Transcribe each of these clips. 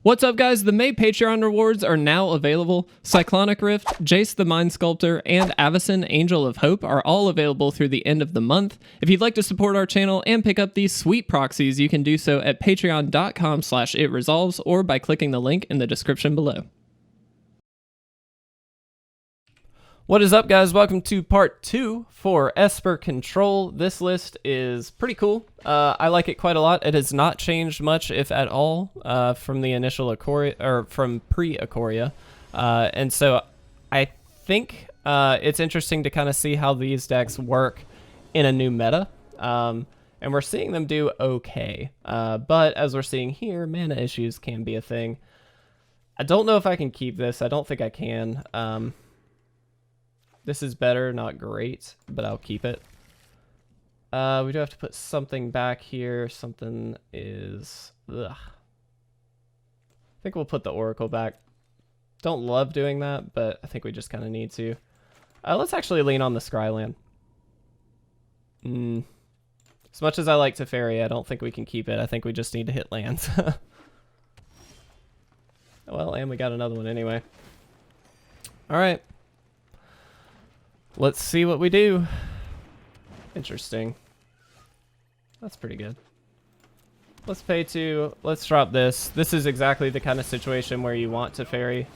What's up, guys? The May Patreon rewards are now available. Cyclonic Rift, Jace the Mind Sculptor, and Avacyn Angel of Hope are all available through the end of the month. If you'd like to support our channel and pick up these sweet proxies, you can do so at patreon.com/itresolves or by clicking the link in the description below. What is up, guys? Welcome to part 2 for Esper Control. This list is pretty cool. I like it quite a lot. It has not changed much, if at all, from the initial Ikoria, or from pre-Ikoria. And so I think it's interesting to kind of see how these decks work in a new meta. And we're seeing them do okay. But as we're seeing here, mana issues can be a thing. I don't know if I can keep this. I don't think I can. This is better, not great, but I'll keep it. We do have to put something back here. Something is... Ugh. I think we'll put the Oracle back. Don't love doing that, but I think we just kind of need to. Let's actually lean on the Scryland. As much as I like Teferi, I don't think we can keep it. I think we just need to hit lands. Well, and we got another one anyway. All right. Let's see what we do. Interesting. That's pretty good. Let's pay 2. Let's drop this. This is exactly the kind of situation where you want Teferi.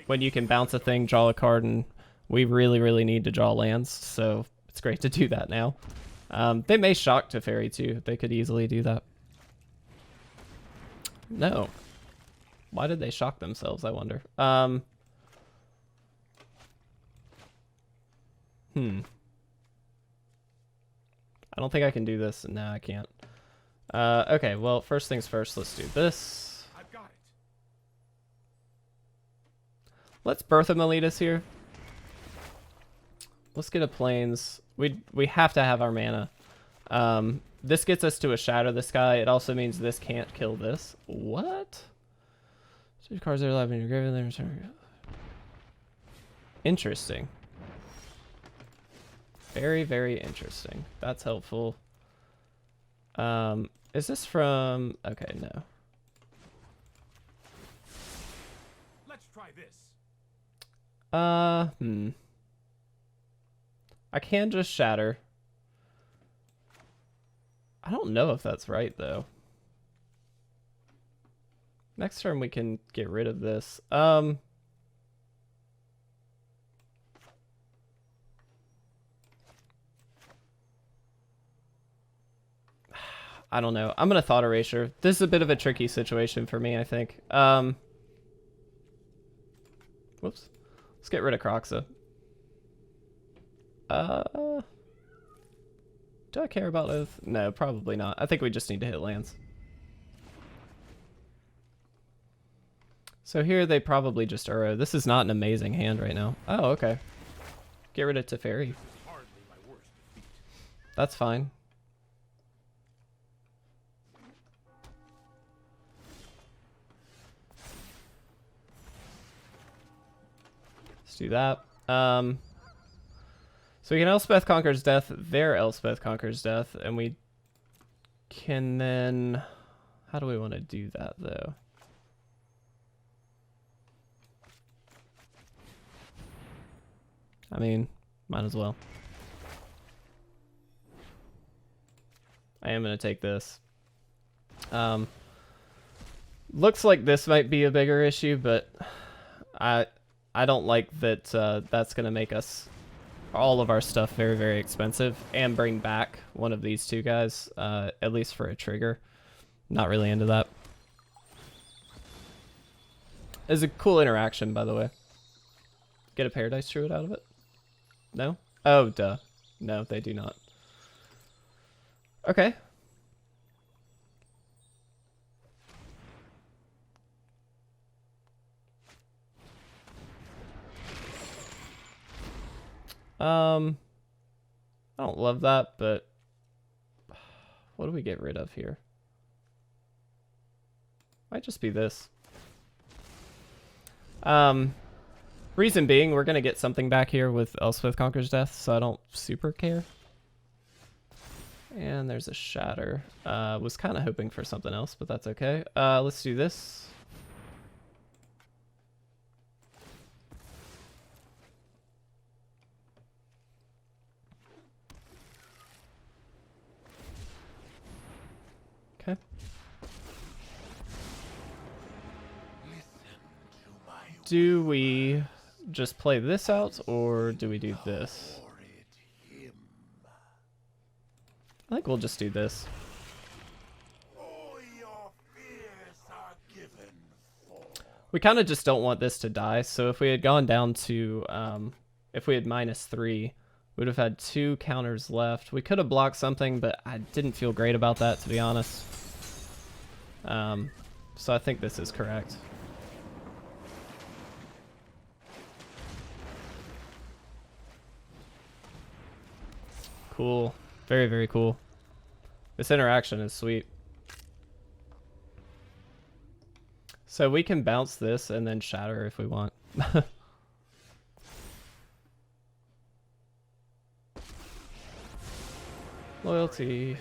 When you can bounce a thing, draw a card, and we really need to draw lands, so it's great to do that now. They may shock Teferi too. They could easily do that. No. Why did they shock themselves, I wonder? I don't think I can do this. No, I can't. Okay, well, first things first, let's do this. I've got it. Let's Birth of Meletis here. Let's get a Plains. We have to have our mana. This gets us to a Shatter the Sky. It also means this can't kill this. What? 2 cards are alive in your grave. Interesting. Very interesting. That's helpful. Is this from... Okay, no. Let's try this. I can just shatter. I don't know if that's right, though. Next turn we can get rid of this. I don't know. I'm going to Thought Erasure. This is a bit of a tricky situation for me, I think. Whoops. Let's get rid of Kroxa. Do I care about Oath? No, probably not. I think we just need to hit lands. So here they probably just Uro. This is not an amazing hand right now. Oh, okay. Get rid of Teferi. That's fine. Do that. So we can Elspeth Conquers Death, their Elspeth Conquers Death, and we can then... How do we want to do that, though? I mean, might as well. I am going to take this. Looks like this might be a bigger issue, but I don't like that that's going to make us all of our stuff very expensive and bring back one of these two guys, at least for a trigger. Not really into that. It's a cool interaction, by the way. Get a Paradise Druid out of it? No? Oh, duh. No, they do not. Okay. I don't love that, but what do we get rid of here? Might just be this. Reason being, we're gonna get something back here with Elspeth Conquers Death, so I don't super care. And there's a Shatter. Was kind of hoping for something else, but that's okay. Let's do this. Okay. Do we just play this out, or do we do this? I think we'll just do this. We kind of just don't want this to die, so if we had gone down to, if we had -3, we'd have had 2 counters left. We could have blocked something, but I didn't feel great about that, to be honest. So I think this is correct. Cool. Very, very cool. This interaction is sweet. So we can bounce this and then Shatter if we want. Loyalty.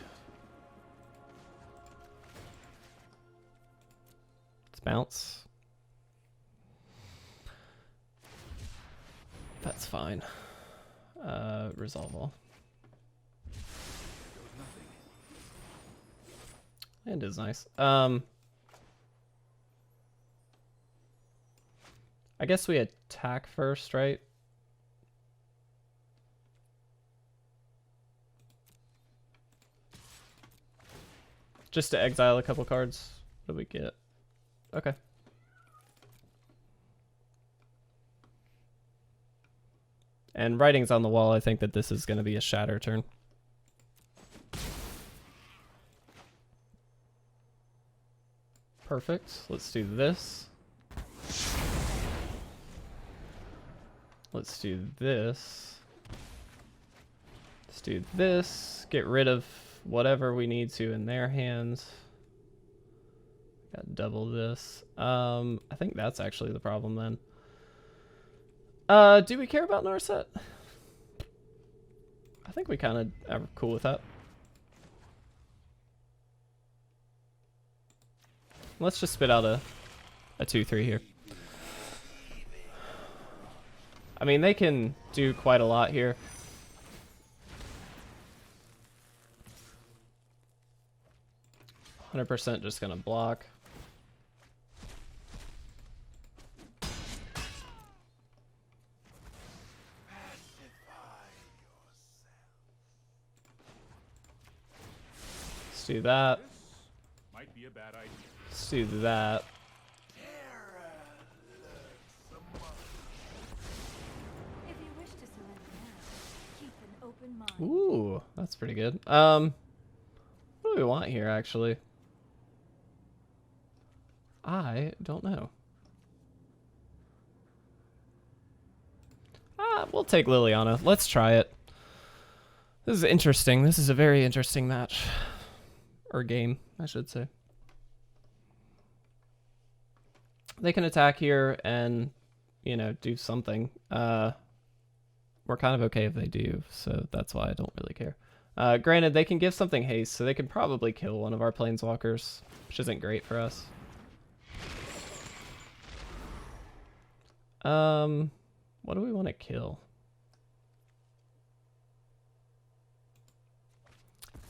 Let's bounce. That's fine. Resolve all. It is nice. I guess we attack first, right? Just to exile a couple cards. What do we get? Okay. And writing's on the wall. I think that this is going to be a Shatter turn. Perfect. Let's do this. Let's do this. Let's do this. Get rid of whatever we need to in their hands. Got double this. I think that's actually the problem then. Do we care about Narset? I think we kind of are cool with that. Let's just spit out a 2/3 here. I mean, they can do quite a lot here. %, just gonna block. Let's do that. Might be a bad idea. Let's do that. If you wish to surrender now, keep an open mind. Ooh, that's pretty good. What do we want here, actually? I don't know. We'll take Liliana. Let's try it. This is interesting. This is a very interesting match. Or game, I should say. They can attack here and, you know, do something. We're kind of okay if they do, so that's why I don't really care. Granted, they can give something haste, so they can probably kill one of our planeswalkers, which isn't great for us. What do we want to kill?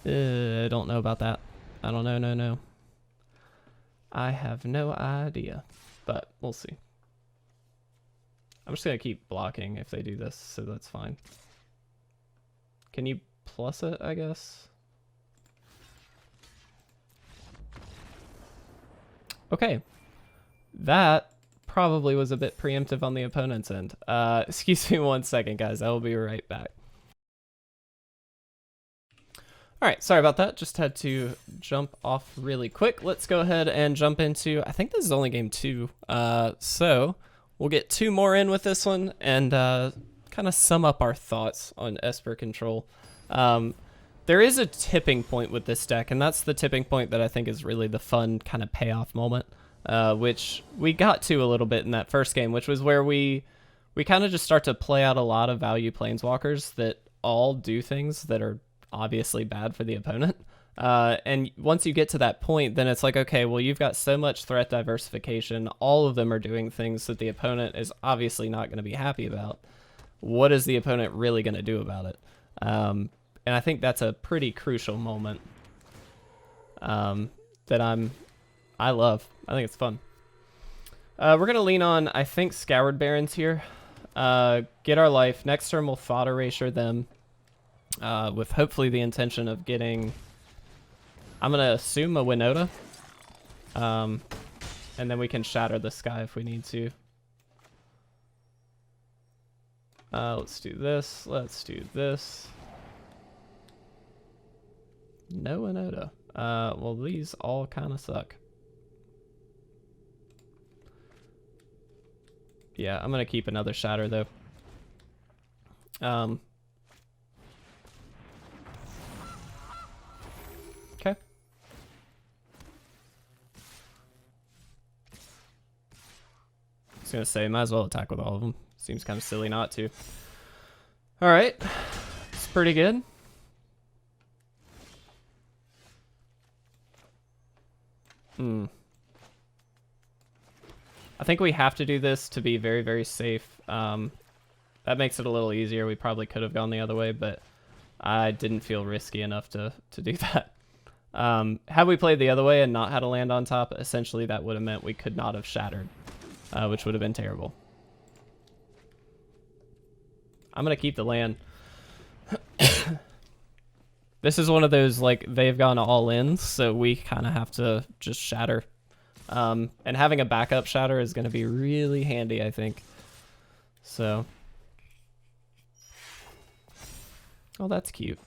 I don't know about that. I don't know, no. I have no idea, but we'll see. I'm just gonna keep blocking if they do this, so that's fine. Can you plus it, I guess? Okay. That probably was a bit preemptive on the opponent's end. Excuse me 1 second, guys. I will be right back. Alright, sorry about that. Just had to jump off really quick. Let's go ahead and jump into, I think this is only game 2. So we'll get 2 more in with this one and kind of sum up our thoughts on Esper Control. There is a tipping point with this deck, and that's the tipping point that I think is really the fun kind of payoff moment, which we got to a little bit in that first game, which was where we kind of just start to play out a lot of value planeswalkers that all do things that are obviously bad for the opponent. And once you get to that point, then it's like, okay, well, you've got so much threat diversification. All of them are doing things that the opponent is obviously not going to be happy about. What is the opponent really going to do about it? And I think that's a pretty crucial moment that I love. I think it's fun. We're going to lean on, I think, Scoured Barons here. Get our life. Next turn, we'll Thought Erasure them with hopefully the intention of getting... I'm going to assume a Winota. And then we can Shatter the Sky if we need to. Let's do this. Let's do this. No Winota. Well, these all kind of suck. Yeah, I'm going to keep another Shatter, though. Okay. I was going to say, might as well attack with all of them. Seems kind of silly not to. Alright. It's pretty good. I think we have to do this to be very, very safe. That makes it a little easier. We probably could have gone the other way, but I didn't feel risky enough to do that. Had we played the other way and not had a land on top, essentially that would have meant we could not have Shattered, which would have been terrible. I'm going to keep the land. This is one of those, like, they've gone all in, so we kind of have to just Shatter. And having a backup Shatter is going to be really handy, I think. So. Oh, that's cute.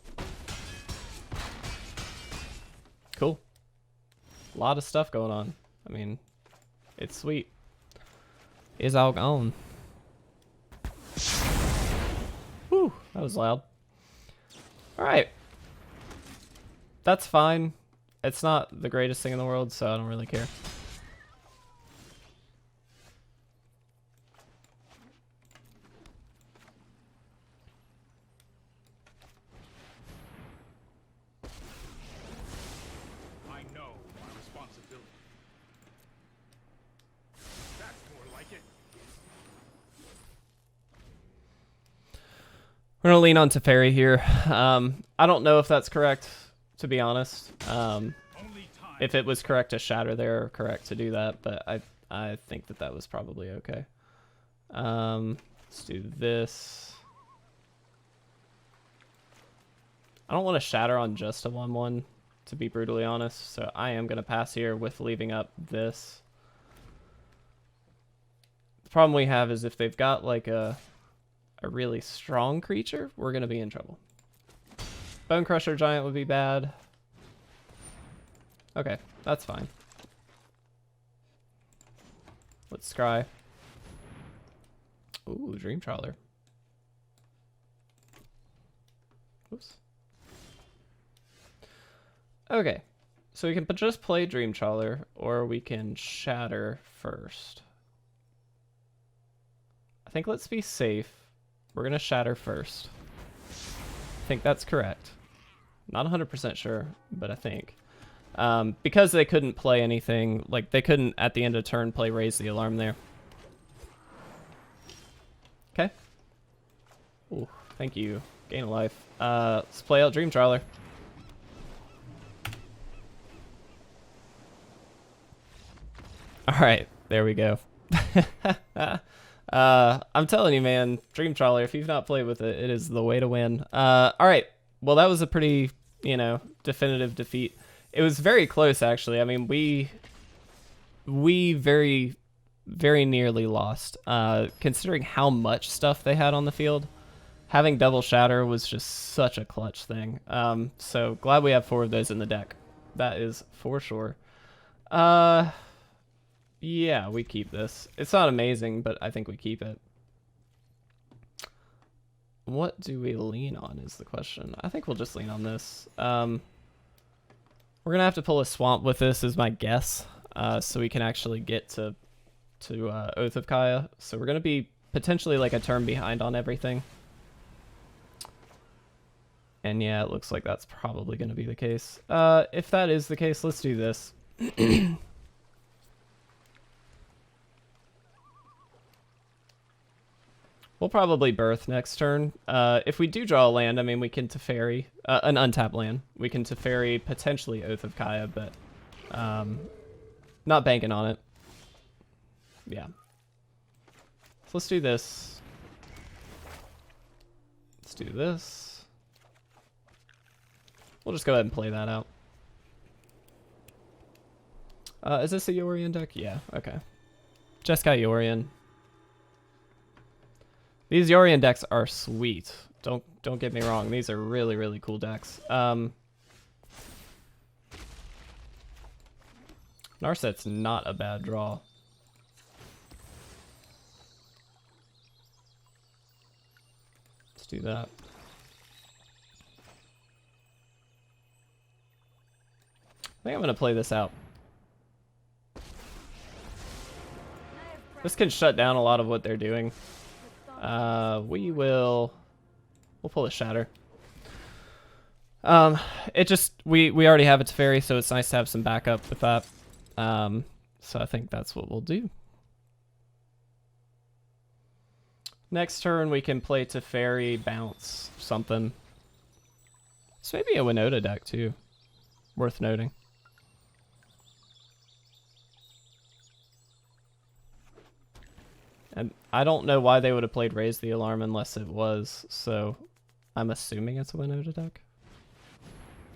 Cool. A lot of stuff going on. I mean, it's sweet. Is all gone. Whew, that was loud. Alright. That's fine. It's not the greatest thing in the world, so I don't really care. I know my responsibility. That's more like it. We're gonna lean on Teferi here. I don't know if that's correct, to be honest. If it was correct to Shatter there, or correct to do that, but I think that was probably okay. Let's do this. I don't want to Shatter on just a 1/1, to be brutally honest, so I am gonna pass here with leaving up this. The problem we have is if they've got like a really strong creature, we're gonna be in trouble. Bone Crusher Giant would be bad. Okay, that's fine. Let's scry. Ooh, Dream Trawler. Oops. Okay, so we can just play Dream Trawler, or we can Shatter first. I think let's be safe. We're gonna Shatter first. I think that's correct. Not 100% sure, but I think. Because they couldn't play anything, like they couldn't at the end of turn play Raise the Alarm there. Okay. Ooh, thank you. Gain a life. Let's play out Dream Trawler. Alright, there we go. I'm telling you, man, Dream Trawler, if you've not played with it, it is the way to win. Alright, well that was a pretty, definitive defeat. It was very close, actually. I mean, we very, very nearly lost. Considering how much stuff they had on the field, having double Shatter was just such a clutch thing. So glad we have 4 of those in the deck. That is for sure. Yeah, we keep this. It's not amazing, but I think we keep it. What do we lean on is the question. I think we'll just lean on this. We're going to have to pull a Swamp with this is my guess, so we can actually get to Oath of Kaya. So we're going to be potentially like a turn behind on everything. And yeah, it looks like that's probably going to be the case. If that is the case, let's do this. We'll probably birth next turn. If we do draw a land, I mean, we can Teferi, an untapped land. We can Teferi, potentially Oath of Kaya, but not banking on it. Yeah. So let's do this. Let's do this. We'll just go ahead and play that out. Is this a Yorion deck? Yeah, okay. Just got Yorion. These Yorion decks are sweet. Don't get me wrong. These are really, really cool decks. Narset's not a bad draw. Let's do that. I think I'm going to play this out. This can shut down a lot of what they're doing. We'll pull a Shatter. It just, we already have a Teferi, so it's nice to have some backup with that. So I think that's what we'll do. Next turn we can play Teferi, bounce something. It's maybe a Winota deck too. Worth noting. And I don't know why they would have played Raise the Alarm unless it was, so I'm assuming it's a Winota deck.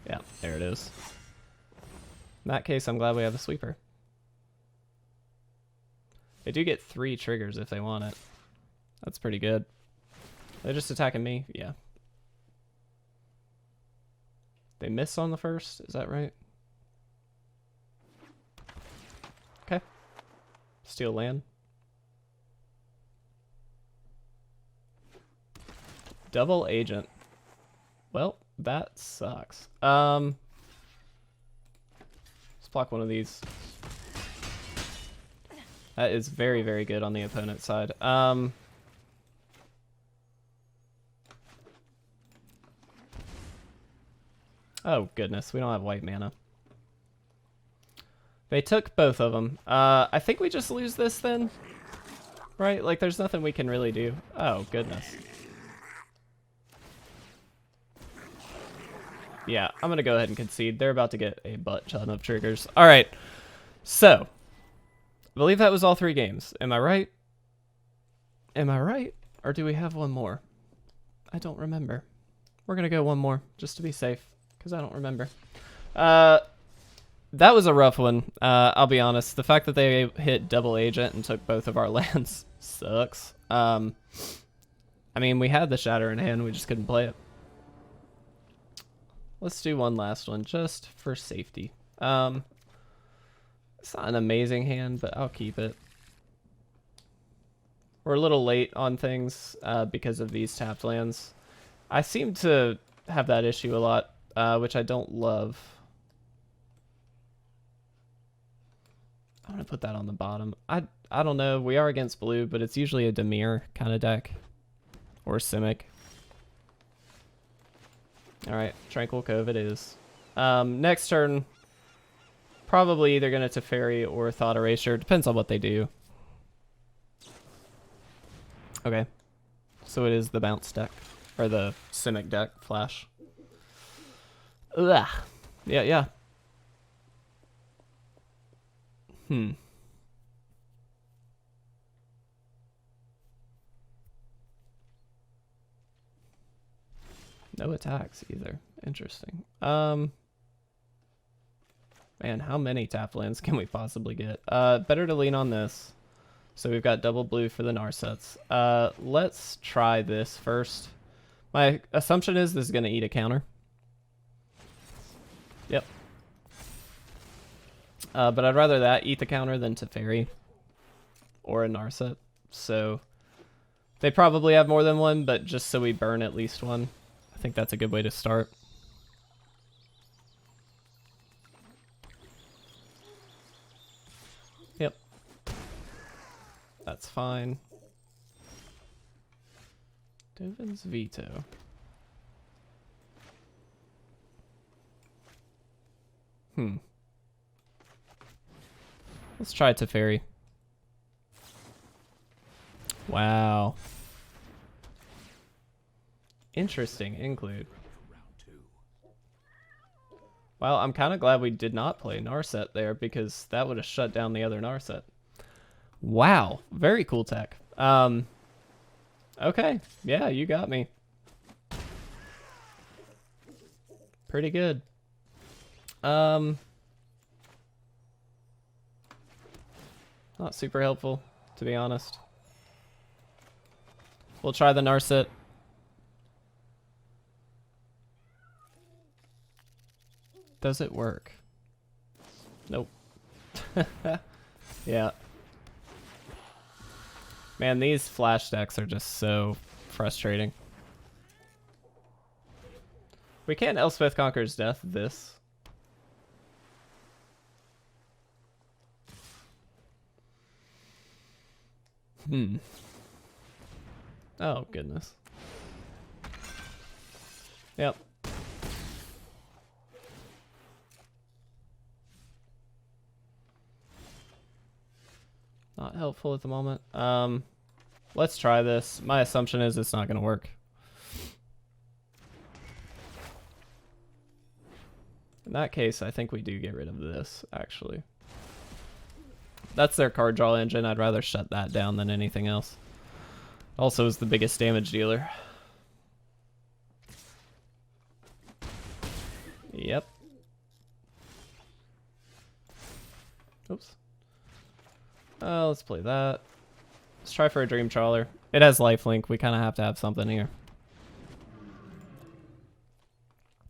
Yeah, there it is. In that case, I'm glad we have a sweeper. They do get 3 triggers if they want it. That's pretty good. They're just attacking me? Yeah. They miss on the first, is that right? Okay. Steal land. Double agent. Well, that sucks. Let's block one of these. That is very, very good on the opponent's side. Oh, goodness. We don't have white mana. They took both of them. I think we just lose this then. Right? Like, there's nothing we can really do. Oh, goodness. Yeah, I'm going to go ahead and concede. They're about to get a butt ton of triggers. All right. So, I believe that was all 3 games. Am I right? Am I right? Or do we have one more? I don't remember. We're going to go one more just to be safe because I don't remember. That was a rough one. I'll be honest. The fact that they hit double agent and took both of our lands sucks. I mean, we had the Shatter in hand. We just couldn't play it. Let's do one last one just for safety. It's not an amazing hand, but I'll keep it. We're a little late on things because of these tapped lands. I seem to have that issue a lot, which I don't love. I'm going to put that on the bottom. I don't know. We are against blue, but it's usually a Dimir kind of deck. Or Simic. Alright, Tranquil Cove it is. Next turn, probably either going to Teferi or Thought Erasure. Depends on what they do. Okay. So it is the bounce deck. Or the Simic deck, Flash. Ugh. Yeah. No attacks either. Interesting. Man, how many tap lands can we possibly get? Better to lean on this. So we've got double blue for the Narsets. Let's try this first. My assumption is this is going to eat a counter. Yep. But I'd rather that eat the counter than Teferi or a Narset. So they probably have more than one, but just so we burn at least one. I think that's a good way to start. Yep. That's fine. Dovin's Veto. Let's try Teferi. Wow. Interesting include. Well, I'm kind of glad we did not play Narset there because that would have shut down the other Narset. Wow. Very cool tech. Okay. Yeah, you got me. Pretty good. Not super helpful, to be honest. We'll try the Narset. Does it work? Nope. Yeah. Man, these flash decks are just so frustrating. We can't Elspeth Conquers Death this. Oh, goodness. Yep. Not helpful at the moment. Let's try this. My assumption is it's not going to work. In that case, I think we do get rid of this, actually. That's their card draw engine. I'd rather shut that down than anything else. Also is the biggest damage dealer. Yep. Oops. Let's play that. Let's try for a Dream Trawler. It has lifelink. We kind of have to have something here.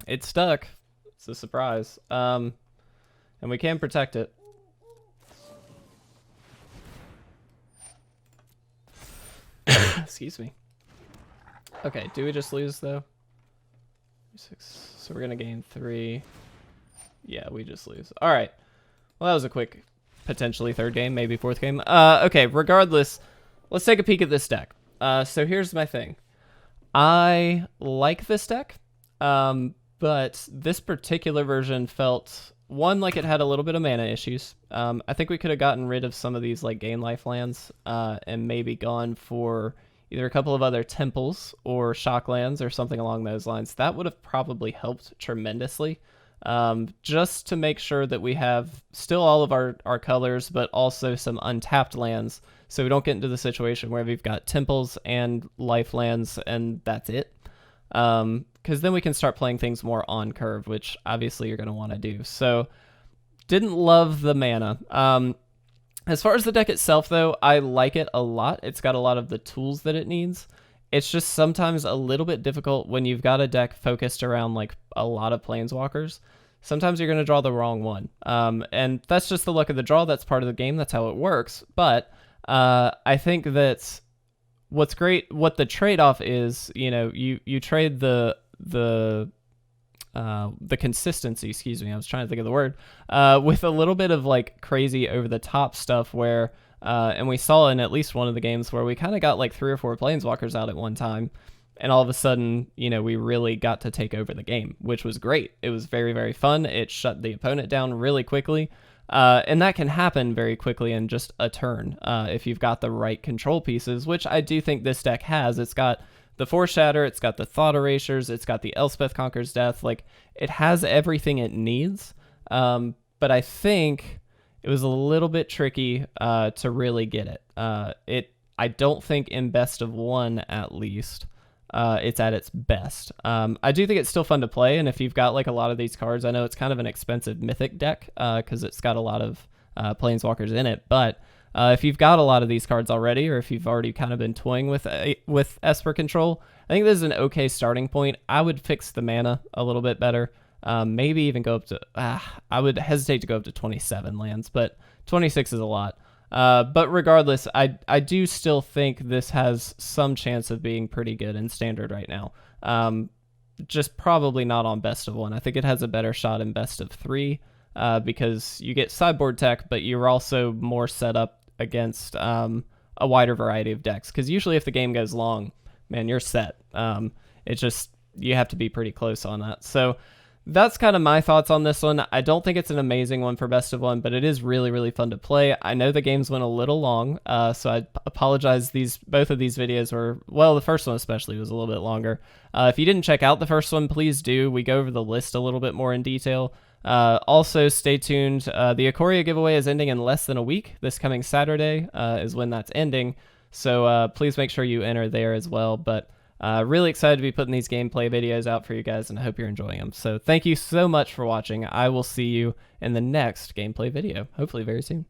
It's stuck. It's a surprise. And we can protect it. Excuse me. Okay, do we just lose though? 6. So we're gonna gain 3. Yeah, we just lose. All right. Well, that was a quick, potentially third game, maybe fourth game. Okay. Regardless, let's take a peek at this deck. So here's my thing. I like this deck, but this particular version felt like it had a little bit of mana issues. I think we could have gotten rid of some of these like gain life lands, and maybe gone for either a couple of other temples or shock lands or something along those lines. That would have probably helped tremendously, just to make sure that we have still all of our colors, but also some untapped lands, so we don't get into the situation where we've got temples and life lands and that's it. Because then we can start playing things more on curve, which obviously you're going to want to do. So didn't love the mana. As far as the deck itself, though, I like it a lot. It's got a lot of the tools that it needs. It's just sometimes a little bit difficult when you've got a deck focused around like a lot of planeswalkers. Sometimes you're going to draw the wrong one. And that's just the luck of the draw. That's part of the game. That's how it works. But I think that what's great, what the trade-off is, you trade the consistency, excuse me, I was trying to think of the word, with a little bit of like crazy over the top stuff where, and we saw in at least one of the games where we kind of got like 3 or 4 planeswalkers out at one time, and all of a sudden, we really got to take over the game, which was great. It was very, very fun. It shut the opponent down really quickly. And that can happen very quickly in just a turn, if you've got the right control pieces, which I do think this deck has. It's got the Force Shatter, it's got the Thought Erasures, it's got the Elspeth Conquers Death. Like, it has everything it needs. But I think it was a little bit tricky to really get it. I don't think in best of 1, at least, it's at its best. I do think it's still fun to play, and if you've got like a lot of these cards, I know it's kind of an expensive mythic deck because it's got a lot of planeswalkers in it, but if you've got a lot of these cards already, or if you've already kind of been toying with Esper Control, I think this is an okay starting point. I would fix the mana a little bit better. Maybe even go up to, I would hesitate to go up to 27 lands, but 26 is a lot. But regardless, I do still think this has some chance of being pretty good in Standard right now. Just probably not on best of 1. I think it has a better shot in best of 3, because you get sideboard tech, but you're also more set up against a wider variety of decks. Because usually if the game goes long, man, you're set. It's just, you have to be pretty close on that. So that's kind of my thoughts on this one. I don't think it's an amazing one for best of one, but it is really, really fun to play. I know the games went a little long, so I apologize. Both of these videos were, well, the first one especially was a little bit longer. If you didn't check out the first one, please do. We go over the list a little bit more in detail. Also, stay tuned. The Ikoria giveaway is ending in less than a week. This coming Saturday is when that's ending, so please make sure you enter there as well. But really excited to be putting these gameplay videos out for you guys, and I hope you're enjoying them. So thank you so much for watching. I will see you in the next gameplay video, hopefully very soon.